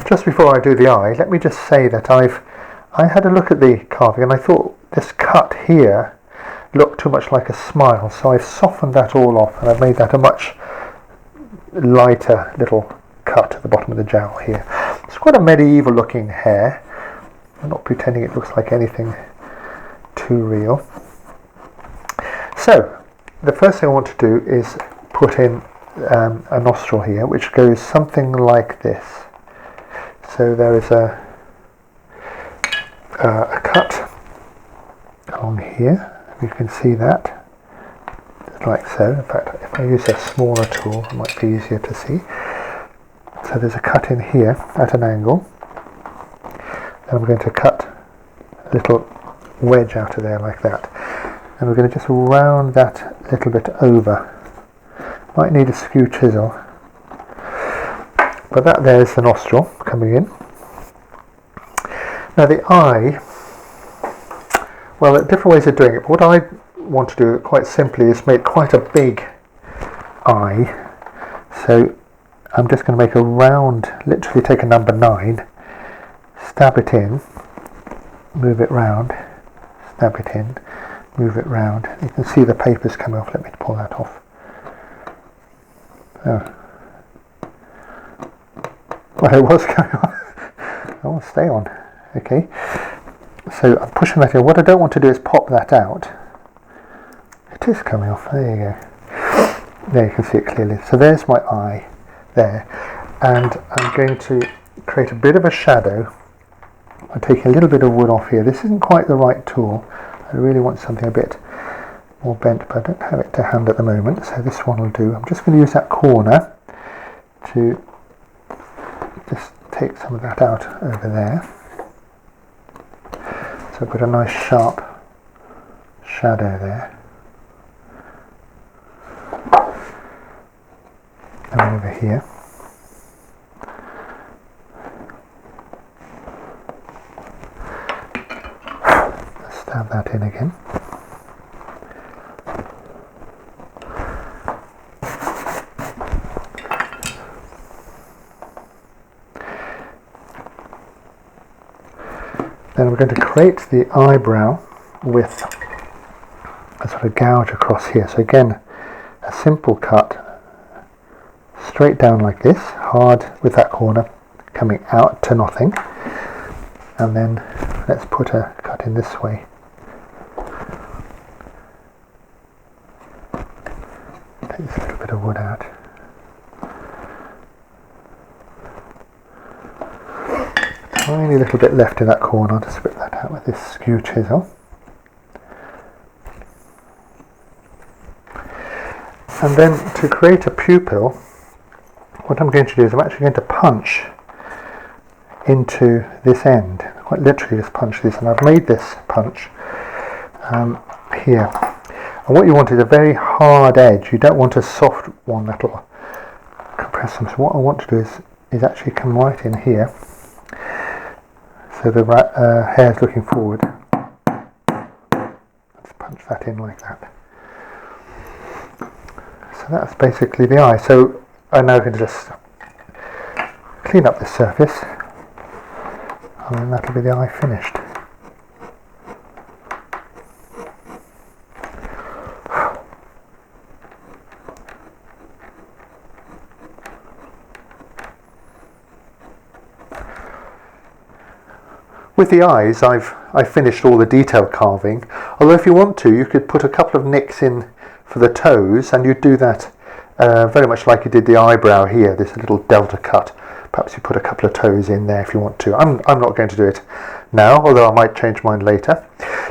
just before I do the eye, let me just say that I had a look at the carving and I thought this cut here looked too much like a smile, so I've softened that all off and I've made that a much lighter little cut at the bottom of the jowl here. It's quite a medieval looking hare. I'm not pretending it looks like anything too real. So the first thing I want to do is put in a nostril here, which goes something like this. So there is a cut along here. You can see that, just like so. In fact, if I use a smaller tool, it might be easier to see. So there's a cut in here at an angle. Then we're going to cut a little wedge out of there like that. And we're going to just round that a little bit over. Might need a skew chisel. But that there's the nostril coming in. Now the eye, well, there are different ways of doing it. But what I want to do quite simply is make quite a big eye. So I'm just going to make a round, literally take a number 9, stab it in, move it round, stab it in, move it round. You can see the paper's coming off. Let me pull that off. Oh. Well, it was coming off. Oh, stay on. Okay. So I'm pushing that in. What I don't want to do is pop that out. It is coming off. There you go. There you can see it clearly. So there's my eye there. And I'm going to create a bit of a shadow. I'm taking a little bit of wood off here. This isn't quite the right tool. I really want something a bit more bent, but I don't have it to hand at the moment, so this one will do. I'm just going to use that corner to just take some of that out over there. So I've got a nice sharp shadow there. And over here. Stab that in again. Then we're going to create the eyebrow with a sort of gouge across here. So again, a simple cut straight down like this, hard with that corner coming out to nothing. And then let's put a cut in this way. Take this little bit of wood out. Tiny little bit left in that corner. I'll just rip that out with this skew chisel. And then to create a pupil, what I'm going to do is I'm actually going to punch into this end. Quite literally just punch this, and I've made this punch here. And what you want is a very hard edge. You don't want a soft one that'll compress them. So what I want to do is actually come right in here. So the hare's looking forward. Let's punch that in like that. So that's basically the eye. So I'm now going to just clean up this surface, and then that'll be the eye finished. With the eyes, I've finished all the detail carving. Although if you want to, you could put a couple of nicks in for the toes, and you'd do that very much like you did the eyebrow here, this little delta cut. Perhaps you put a couple of toes in there if you want to. I'm not going to do it now, although I might change mine later.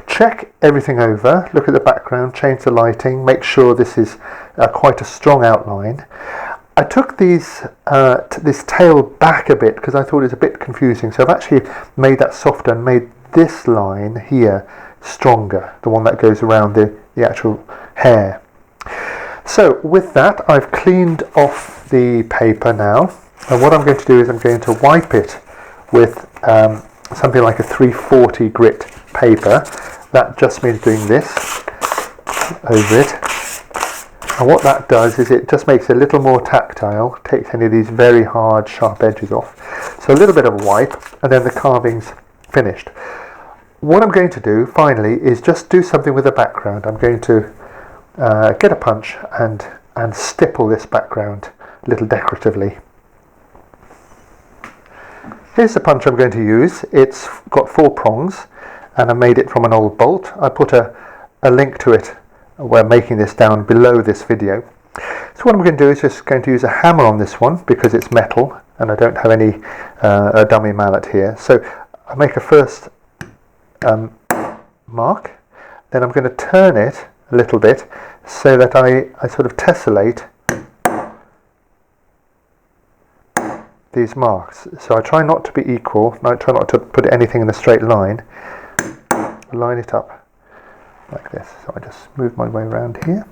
Check everything over, look at the background, change the lighting, make sure this is quite a strong outline. I took this tail back a bit because I thought it was a bit confusing, so I've actually made that softer and made this line here stronger, the one that goes around the actual hair. So with that, I've cleaned off the paper now, and what I'm going to do is I'm going to wipe it with something like a 340 grit paper. That just means doing this over it. And what that does is it just makes it a little more tactile, takes any of these very hard, sharp edges off. So a little bit of a wipe, and then the carving's finished. What I'm going to do finally is just do something with the background. I'm going to get a punch and stipple this background a little decoratively. Here's the punch I'm going to use. It's got 4 prongs, and I made it from an old bolt. I put a link to it where making this down below this video. So what I'm going to do is just going to use a hammer on this one because it's metal and I don't have any a dummy mallet here. So I make a first mark, then I'm going to turn it a little bit so that I sort of tessellate these marks. So I try not to be equal, I try not to put anything in a straight line. Line it up like this. So I just move my way around here.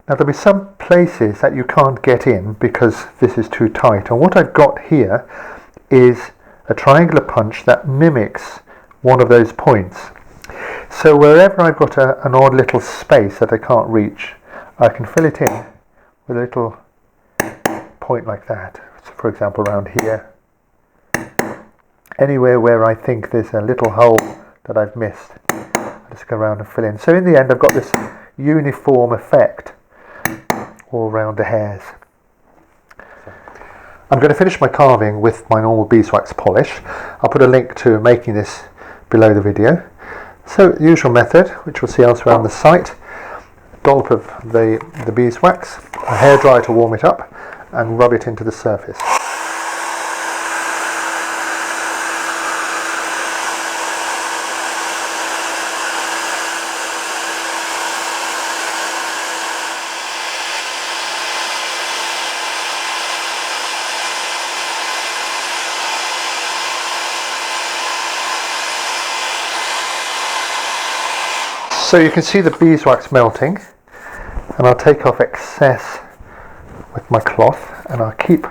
Now there'll be some places that you can't get in because this is too tight, and what I've got here is a triangular punch that mimics one of those points. So wherever I've got an odd little space that I can't reach, I can fill it in with a little point like that. So for example around here. Anywhere where I think there's a little hole that I've missed, I just go around and fill in. So in the end I've got this uniform effect all around the hairs. I'm going to finish my carving with my normal beeswax polish. I'll put a link to making this below the video. So the usual method, which we'll see elsewhere on the site, dollop of the beeswax, a hairdryer to warm it up, and rub it into the surface. So you can see the beeswax melting, and I'll take off excess with my cloth, and I'll keep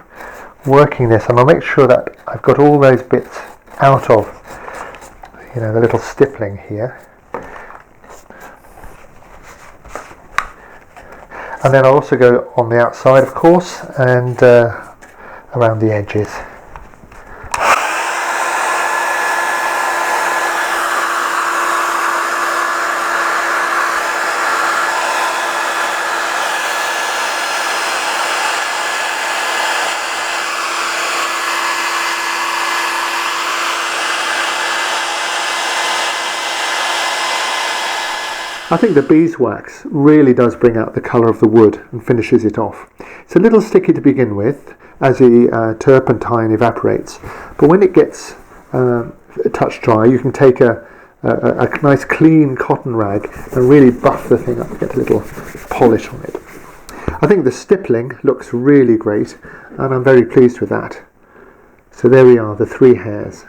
working this, and I'll make sure that I've got all those bits out of, you know, the little stippling here. And then I'll also go on the outside, of course, and around the edges. I think the beeswax really does bring out the colour of the wood and finishes it off. It's a little sticky to begin with as the turpentine evaporates, but when it gets touch dry you can take a nice clean cotton rag and really buff the thing up, get a little polish on it. I think the stippling looks really great and I'm very pleased with that. So there we are, the 3 hairs.